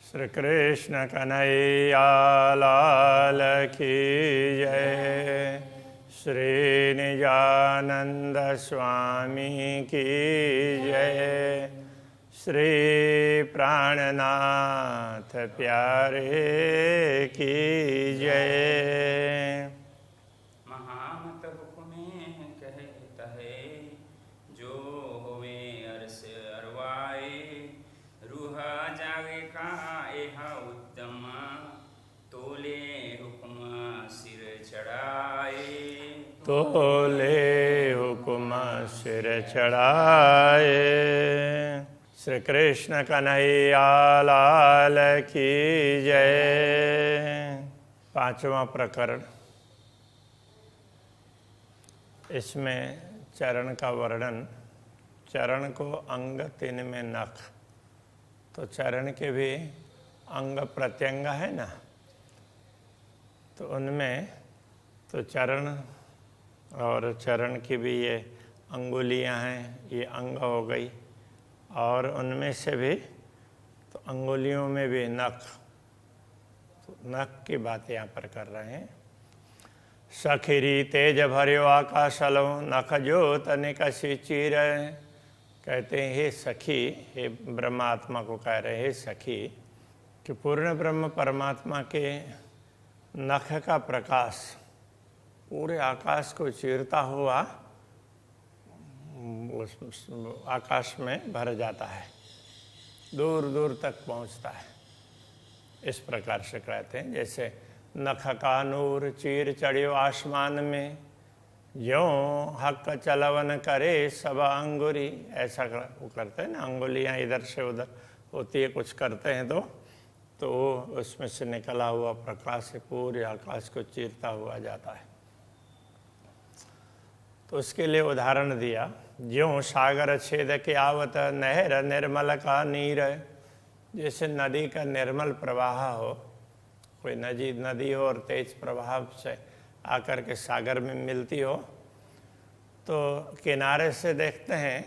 श्री कृष्ण कन्हैया लाल की जय। श्री निजानंद स्वामी की जय। श्री प्राणनाथ प्यारे की जय। महामत हुक्मे कहता है जो होवे अरस अरवाए। रूहा जागे का एहा उत्तम तोले हुक्म सिर चढ़ाए। तोले हुक्म सिर चढ़ाए। श्री कृष्ण कन्हैया लाल की जय। पांचवा प्रकरण। इसमें चरण का वर्णन। चरण को अंग तीन में नख, तो चरण के भी अंग प्रत्यंग है ना, तो उनमें तो चरण और चरण की भी ये अंगुलियां हैं, ये अंग हो गई। और उनमें से भी तो अंगुलियों में भी नख, तो नख की बात यहाँ पर कर रहे हैं। सखिरी तेज भर्यो आकाशलो नख जोत निकसी चीर। कहते हैं हे सखी, हे ब्रह्मात्मा को कह रहे हे सखी कि पूर्ण ब्रह्म परमात्मा के नख का प्रकाश पूरे आकाश को चीरता हुआ उस आकाश में भर जाता है, दूर दूर तक पहुंचता है। इस प्रकार से कहते हैं जैसे नख का नूर चीर चढ़ियो आसमान में, ज्यों हक चलवन करे सब अंगुरी। ऐसा वो करते हैं ना, अंगुलियां इधर से उधर होती है, कुछ करते हैं तो उसमें से निकला हुआ प्रकाश से पूरे आकाश को चीरता हुआ जाता है। तो उसके लिए उदाहरण दिया, ज्यों सागर छेद के आवत नहर निर्मल का नीर। जैसे नदी का निर्मल प्रवाह हो, कोई नदी हो और तेज प्रवाह से आकर के सागर में मिलती हो, तो किनारे से देखते हैं,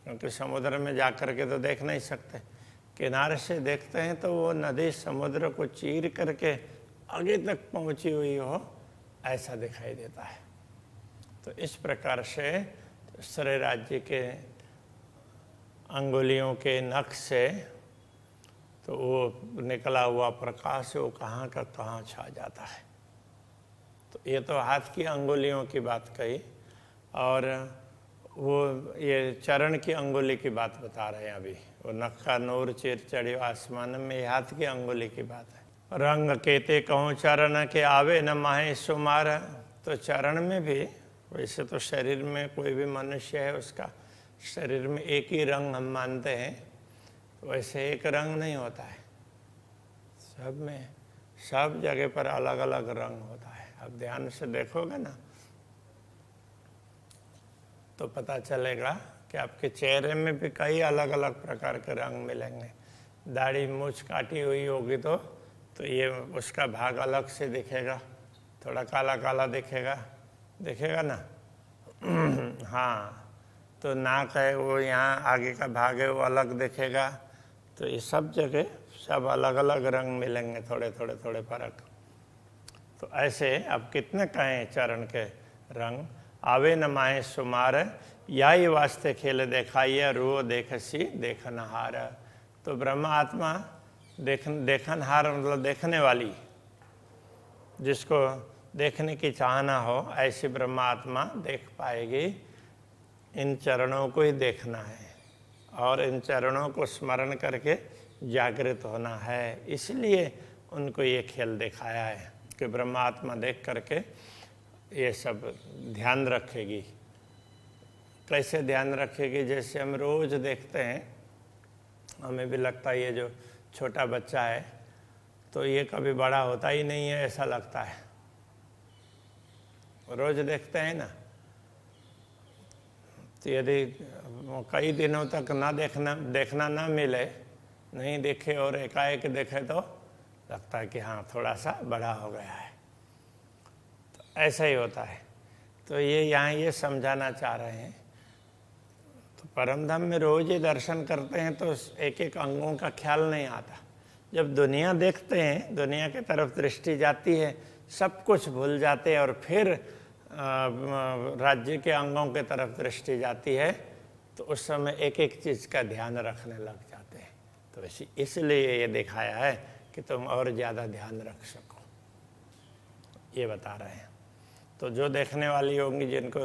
क्योंकि समुद्र में जाकर के तो देख नहीं सकते, किनारे से देखते हैं तो वो नदी समुद्र को चीर करके आगे तक पहुंची हुई हो, ऐसा दिखाई देता है। तो इस प्रकार से शरीर राज्य के अंगुलियों के नख से तो वो निकला हुआ प्रकाश वो कहाँ का कहाँ छा जाता है। तो ये तो हाथ की अंगुलियों की बात कही, और वो ये चरण की अंगुली की बात बता रहे हैं अभी। वो नख का नूर चीर चढ़ियो आसमान में, ये हाथ की अंगुली की बात है। रंग केते कहूँ चरण के आवे न माहे सुमार। तो चरण में भी, वैसे तो शरीर में कोई भी मनुष्य है उसका शरीर में एक ही रंग हम मानते हैं, वैसे एक रंग नहीं होता है, सब में सब जगह पर अलग अलग रंग होता है। अब ध्यान से देखोगे ना तो पता चलेगा कि आपके चेहरे में भी कई अलग अलग प्रकार के रंग मिलेंगे। दाढ़ी मूछ काटी हुई होगी तो ये उसका भाग अलग से दिखेगा, थोड़ा काला काला दिखेगा ना। हाँ, तो नाक है वो यहाँ आगे का भाग है वो अलग दिखेगा। तो ये सब जगह सब अलग अलग रंग मिलेंगे, थोड़े फर्क। तो ऐसे अब कितने कहें चरण के रंग। आवे न माहे सुमार याई वास्ते खेल देखाइए रो देखसी देखनहार। तो ब्रह्म आत्मा देखनहार मतलब देखने वाली, जिसको देखने की चाहना हो ऐसी ब्रह्म आत्मा देख पाएगी। इन चरणों को ही देखना है और इन चरणों को स्मरण करके जागृत होना है। इसलिए उनको ये खेल दिखाया है कि ब्रह्म आत्मा देख करके ये सब ध्यान रखेगी। कैसे ध्यान रखेगी? जैसे हम रोज़ देखते हैं, हमें भी लगता है ये जो छोटा बच्चा है तो ये कभी बड़ा होता ही नहीं है, ऐसा लगता है। रोज़ देखते हैं ना, तो यदि कई दिनों तक देखना ना मिले, नहीं देखे और एकाएक देखे तो लगता है कि हाँ थोड़ा सा बड़ा हो गया है। तो ऐसा ही होता है। तो ये यहाँ ये समझाना चाह रहे हैं। तो परम धाम में रोज ही दर्शन करते हैं तो एक एक अंगों का ख्याल नहीं आता। जब दुनिया देखते हैं, दुनिया की तरफ दृष्टि जाती है, सब कुछ भूल जाते हैं और फिर राज्य के अंगों की तरफ दृष्टि जाती है तो उस समय एक एक चीज़ का ध्यान रखने लग जाते हैं। तो इसलिए ये दिखाया है कि तुम और ज़्यादा ध्यान रख सको, ये बता रहे हैं। तो जो देखने वाली होंगी, जिनको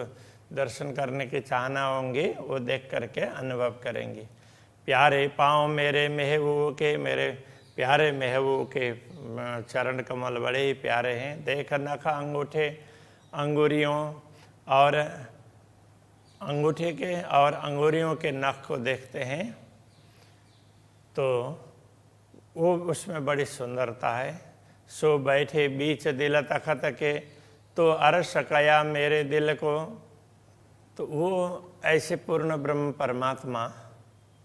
दर्शन करने की चाहना होंगी, वो देख करके अनुभव करेंगी। प्यारे पाँव मेरे महबूब के, मेरे प्यारे महबूब के चरण कमल बड़े ही प्यारे हैं। देख नख अंगूठे अंगुरियों और अंगूठे के और अंगुरियों के नख को देखते हैं तो वो उसमें बड़ी सुंदरता है। सो बैठे बीच दिल तखत के, तो अरस कया मेरे दिल को। तो वो ऐसे पूर्ण ब्रह्म परमात्मा,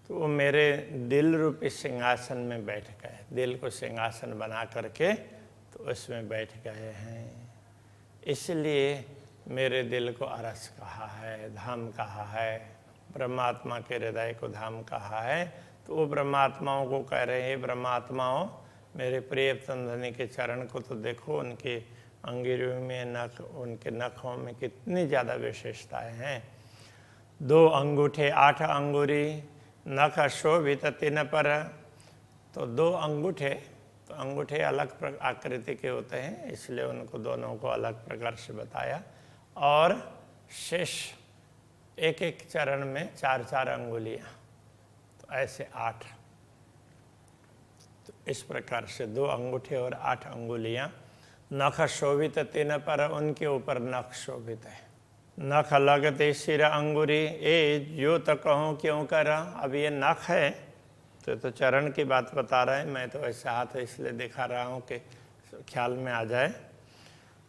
तो वो मेरे दिल रूपी सिंहासन में बैठ गए, दिल को सिंहासन बना करके तो उसमें बैठ गए हैं। इसलिए मेरे दिल को अरस कहा है, धाम कहा है, ब्रह्मात्मा के हृदय को धाम कहा है। तो वो ब्रह्मात्माओं को कह रहे हैं, ब्रह्मात्माओं मेरे प्रिय तंधनी के चरण को तो देखो, उनके अंगुरियों में नख, उनके नखों में कितनी ज़्यादा विशेषताएं हैं। 2 अंगूठे 8 अंगुरी, नख शोभित तिन पर। तो 2 अंगूठे, तो अंगूठे अलग आकृति के होते हैं, इसलिए उनको दोनों को अलग प्रकार से बताया। और शेष एक एक चरण में 4-4 अंगुलियाँ, तो ऐसे 8। तो इस प्रकार से 2 अंगूठे और 8 अंगुलियाँ। नख शोभित तिन पर, उनके ऊपर नख शोभित है। नख लगते सिर अंगुरी, ए जो तो कहूँ क्यों करा। अब ये नख है तो चरण की बात बता रहे हैं, मैं तो ऐसे हाथ इसलिए दिखा रहा हूँ कि ख्याल में आ जाए।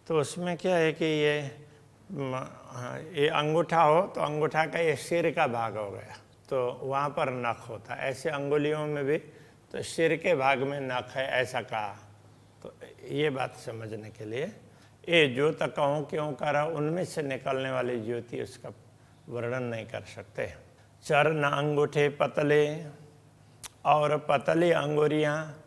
तो उसमें क्या है कि ये अंगूठा हो तो अंगूठा का ये सिर का भाग हो गया, तो वहाँ पर नख होता है। ऐसे अंगुलियों में भी तो सिर के भाग में नख है, ऐसा कहा। तो ये बात समझने के लिए, ये ज्योत कहूँ क्यों करा, उनमें से निकलने वाली ज्योति उसका वर्णन नहीं कर सकते। चरण अंगूठे पतले, और पतली अंगुरियाँ।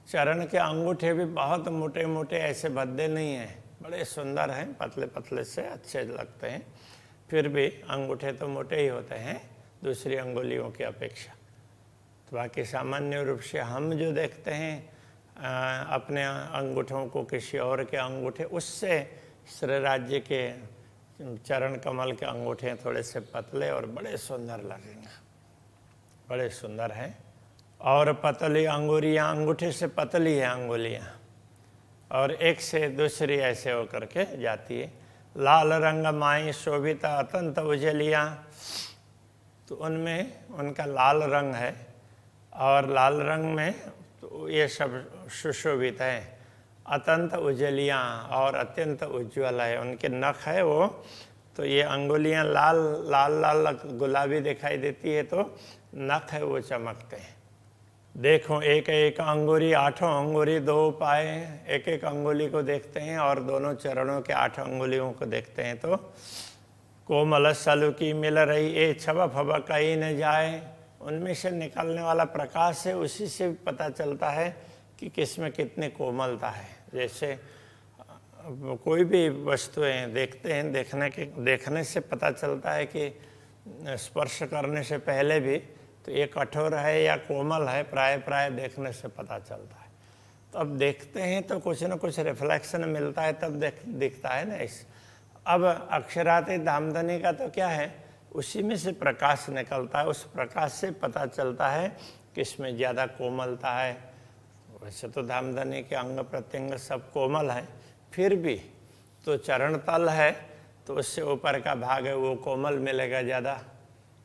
चरण के अंगूठे भी बहुत मोटे मोटे, ऐसे भद्दे नहीं हैं, बड़े सुंदर हैं, पतले पतले से अच्छे लगते हैं। फिर भी अंगूठे तो मोटे ही होते हैं दूसरी अंगुलियों की अपेक्षा। तो बाकी सामान्य रूप से हम जो देखते हैं अपने अंगूठों को किसी और के अंगूठे, उससे श्री राज्य के चरण कमल के अंगूठे थोड़े से पतले और बड़े सुंदर लगेंगे, बड़े सुंदर हैं। और पतली अंगुरियाँ, अंगूठे से पतली है अंगुलियाँ, और एक से दूसरी ऐसे होकर के जाती है। लाल रंग माई शोभित अत्यंत उजलियाँ, तो उनमें उनका लाल रंग है, और लाल रंग में तो ये सब सुशोभित है। अत्यंत उजलियाँ और अत्यंत उज्ज्वल है, उनके नख है वो, तो ये अंगुलियाँ लाल लाल लाल गुलाबी दिखाई देती है, तो नख है वो चमकते हैं। देखो एक एक अंगुरी 8 अंगुरी 2 पाए, एक एक अंगुली को देखते हैं और दोनों चरणों के 8 अंगुलियों को देखते हैं। तो कोमल सलुकी मिल रही, ए छबा फबा कहीं न जाए, उनमें से निकलने वाला प्रकाश है, उसी से पता चलता है कि किसमें कितनी कोमलता है। जैसे कोई भी वस्तुएं देखते हैं, देखने से पता चलता है कि स्पर्श करने से पहले भी तो ये कठोर है या कोमल है, प्राय देखने से पता चलता है। तो अब देखते हैं तो कुछ न कुछ रिफ्लेक्शन मिलता है, तब दिखता है ना। इस अब अक्षराते धामधनी का तो क्या है, उसी में से प्रकाश निकलता है, उस प्रकाश से पता चलता है कि इसमें ज़्यादा कोमलता है। वैसे तो धामधनी के अंग प्रत्यंग सब कोमल हैं, फिर भी तो चरण तल है तो उससे ऊपर का भाग है वो कोमल मिलेगा ज़्यादा।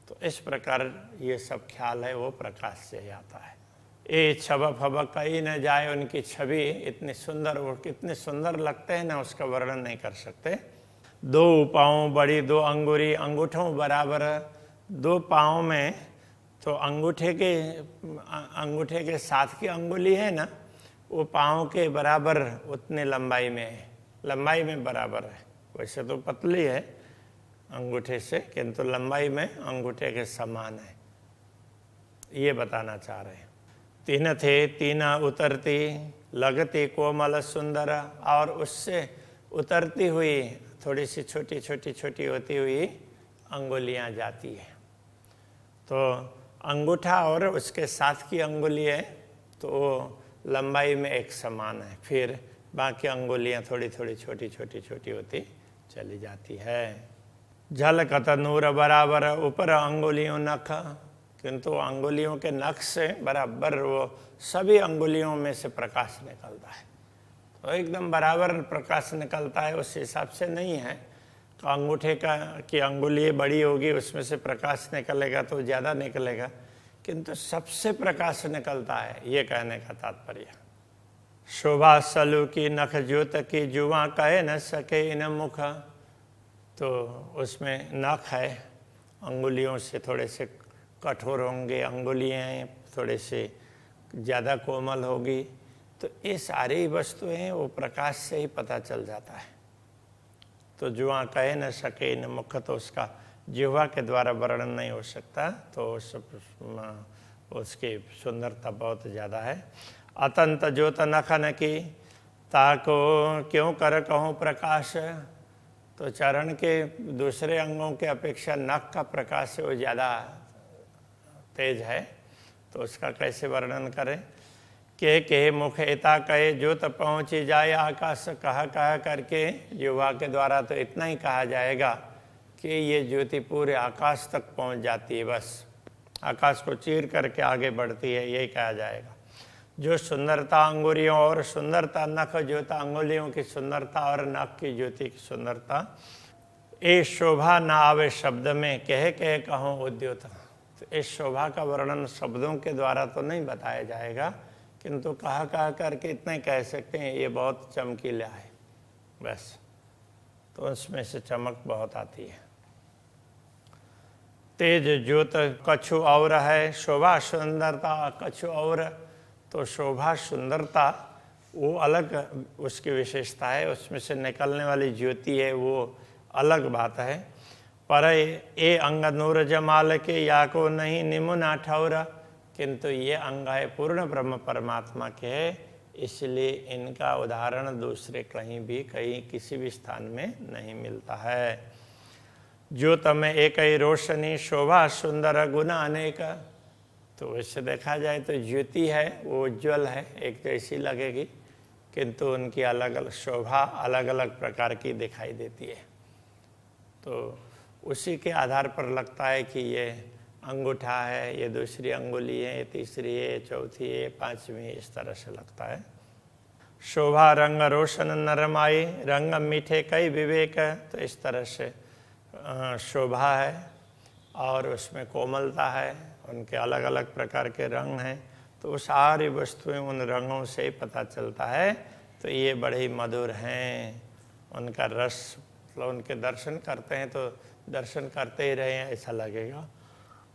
तो इस प्रकार ये सब ख्याल है वो प्रकाश से ही आता है। ए छबा फबा कहीं न जाए, उनकी छवि इतनी सुंदर, वो कितने सुंदर लगते हैं ना, उसका वर्णन नहीं कर सकते। 2 पाँव बड़ी 2 अंगुरी, अंगूठों बराबर 2 पाँव में, तो अंगूठे के साथ की अंगुली है ना, वो पाँव के बराबर उतने लंबाई में है, लंबाई में बराबर है। वैसे तो पतली है अंगूठे से, किंतु लंबाई में अंगूठे के समान है, ये बताना चाह रहे हैं। तीन थे तीन उतरती लगती कोमल सुंदर, और उससे उतरती हुई थोड़ी सी छोटी छोटी छोटी होती हुई अंगुलियां जाती है। तो अंगूठा और उसके साथ की अंगुली है तो लंबाई में एक समान है, फिर बाकी अंगुलियां थोड़ी थोड़ी छोटी छोटी छोटी होती चली जाती है। झलकत नूर बराबर ऊपर अंगुलियों नख, किंतु अंगुलियों के नख से बराबर वो सभी अंगुलियों में से प्रकाश निकलता है। तो एकदम बराबर प्रकाश निकलता है, उस हिसाब से नहीं है तो अंगूठे की अंगुली बड़ी होगी उसमें से प्रकाश निकलेगा तो ज़्यादा निकलेगा, किंतु सबसे प्रकाश निकलता है, ये कहने का तात्पर्य। शोभा सलू की नख ज्योत की जुआ कह न सके इन मुख, तो उसमें नख है, अंगुलियों से थोड़े से कठोर होंगे, अंगुलियाँ थोड़े से ज़्यादा कोमल होगी, तो ये सारी वस्तुएं वो प्रकाश से ही पता चल जाता है। तो जुआ कह न सके इन मुख, तो उसका जिह्वा के द्वारा वर्णन नहीं हो सकता, तो उसकी सुंदरता बहुत ज़्यादा है। अतंत ज्योत नखन की ताको क्यों कर कहूँ प्रकाश, तो चरण के दूसरे अंगों के अपेक्षा नख का प्रकाश वो ज़्यादा तेज है, तो उसका कैसे वर्णन करें। के मुख एता कहे ज्योत पहुँची जाए आकाश, कह करके जिह्वा के द्वारा तो इतना ही कहा जाएगा कि ये ज्योति पूरे आकाश तक पहुँच जाती है, बस आकाश को चीर करके आगे बढ़ती है, यही कहा जाएगा। जो सुंदरता अंगुलियों और सुंदरता नख ज्योता, अंगुलियों की सुंदरता और नख की ज्योति की सुंदरता, ये शोभा न आवे शब्द में कह कहूँ उद्योत, तो इस शोभा का वर्णन शब्दों के द्वारा तो नहीं बताया जाएगा, किंतु कह करके इतना ही कह सकते हैं ये बहुत चमकीला है, बस, तो उसमें से चमक बहुत आती है। तेज ज्योत कछु और है, शोभा सुंदरता कछु और, तो शोभा सुंदरता वो अलग उसकी विशेषता है, उसमें से निकलने वाली ज्योति है वो अलग बात है। पर ये अंग नूर जमाल के या को नहीं निमुना ठौर, किंतु ये अंग है पूर्ण ब्रह्म परमात्मा के है, इसलिए इनका उदाहरण दूसरे कहीं किसी भी स्थान में नहीं मिलता है। ज्योत में एक ही रोशनी शोभा सुंदर गुना अनेक, तो वैसे देखा जाए तो ज्योति है वो उज्ज्वल है, एक जैसी लगेगी, किंतु उनकी अलग अलग शोभा अलग अलग प्रकार की दिखाई देती है। तो उसी के आधार पर लगता है कि ये अंगूठा है, ये दूसरी अंगुली है, ये तीसरी है, चौथी है, पांचवी, इस तरह से लगता है। शोभा रंग रोशन नरमाई रंग मीठे कई विवेक, तो इस तरह से शोभा है और उसमें कोमलता है, उनके अलग अलग प्रकार के रंग हैं, तो वो सारी वस्तुएं उन रंगों से ही पता चलता है, तो ये बड़े ही मधुर हैं, उनका रस, मतलब उनके दर्शन करते हैं तो दर्शन करते ही रहे ऐसा लगेगा।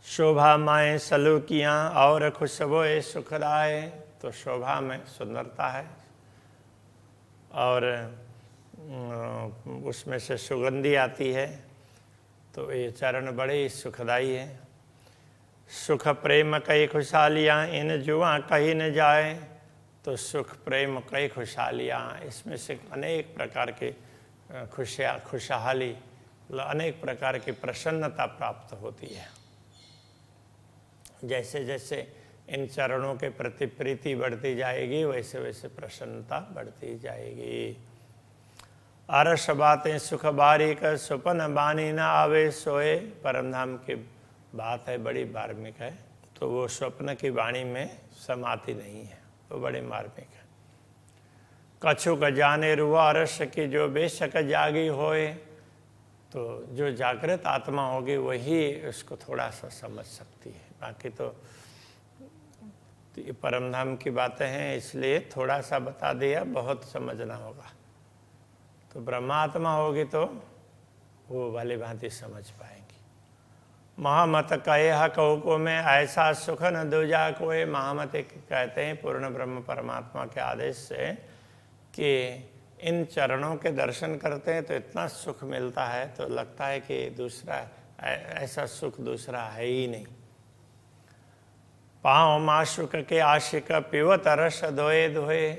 शोभा माएँ सलूकियाँ और खुशबोए सुखदाए, तो शोभा में सुंदरता है और उसमें से सुगंधी आती है, तो ये चरण बड़े ही सुखदाई है। सुख प्रेम कई खुशहालियाँ इन जुआ कहीं न जाए, तो सुख प्रेम कई खुशहालियाँ, इसमें से अनेक प्रकार के खुशहाली, अनेक प्रकार की प्रसन्नता प्राप्त होती है। जैसे जैसे इन चरणों के प्रति प्रीति बढ़ती जाएगी वैसे वैसे प्रसन्नता बढ़ती जाएगी। अरस बातें सुख बारीक सुपन बानी न आवे सोए, परम धाम की बात है, बड़ी मार्मिक है, तो वो स्वप्न की वाणी में समाती नहीं है, वो बड़ी मार्मिक है। कछुक जाने रुआ अरस की जो बेशक जागी होए, तो जो जागृत आत्मा होगी वही उसको थोड़ा सा समझ सकती है, बाकी तो ये परम धाम की बातें हैं इसलिए थोड़ा सा बता दिया, बहुत समझना होगा। तो ब्रह्मात्मा होगी तो वो भली भांति समझ पाएंगी। महामत कहे कहो में ऐसा सुख न दूजा कोई, महामत कहते हैं पूर्ण ब्रह्म परमात्मा के आदेश से कि इन चरणों के दर्शन करते हैं तो इतना सुख मिलता है, तो लगता है कि दूसरा ऐसा सुख दूसरा है ही नहीं। पाँव माशुक के आशिक पीवत रस धोए धोए।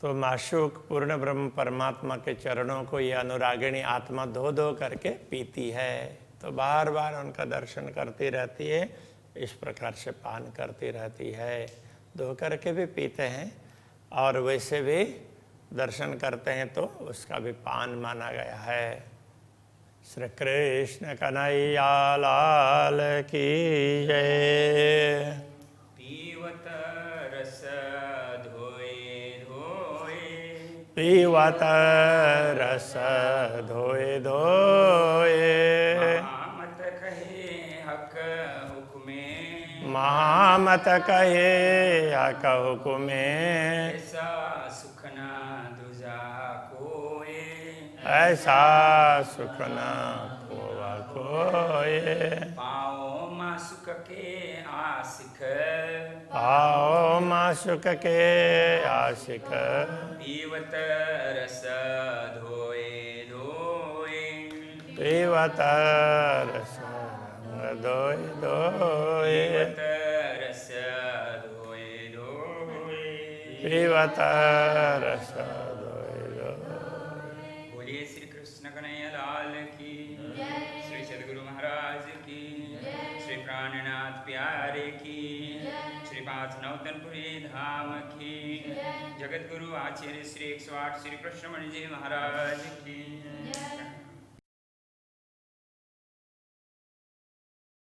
तो माशुक पूर्ण ब्रह्म परमात्मा के चरणों को ये अनुरागिणी आत्मा धो धो करके पीती है। तो बार बार उनका दर्शन करती रहती है, इस प्रकार से पान करती रहती है। धो करके भी पीते हैं और वैसे भी दर्शन करते हैं तो उसका भी पान माना गया है। श्री कृष्ण कन्हैया लाल की जय। पीवत रस धोए धोए, पीवत रस धोए धोए। महामत कहे हक हुक्मे, महामत कहे हक हुक्मे। ऐसा सुख न दूजा कोय, ऐसा सुख न खोवा कोय। पाओ मासुक के आशिक, आओ माशुक के आशिक। पीवत रस धोए धोए, पीवत रस धोए धोए। पीवत रस धोए धोए। पीवत रस धोए धोए। बोलिए श्री कृष्ण कन्हैया लाल की, श्री सद्गुरु महाराज की, श्री प्राणनाथ प्यारे की, श्री पाथ नवतनपुरी धाम की, जगत गुरु आचार्य श्री 108 श्री कृष्ण मणि जी महाराज की।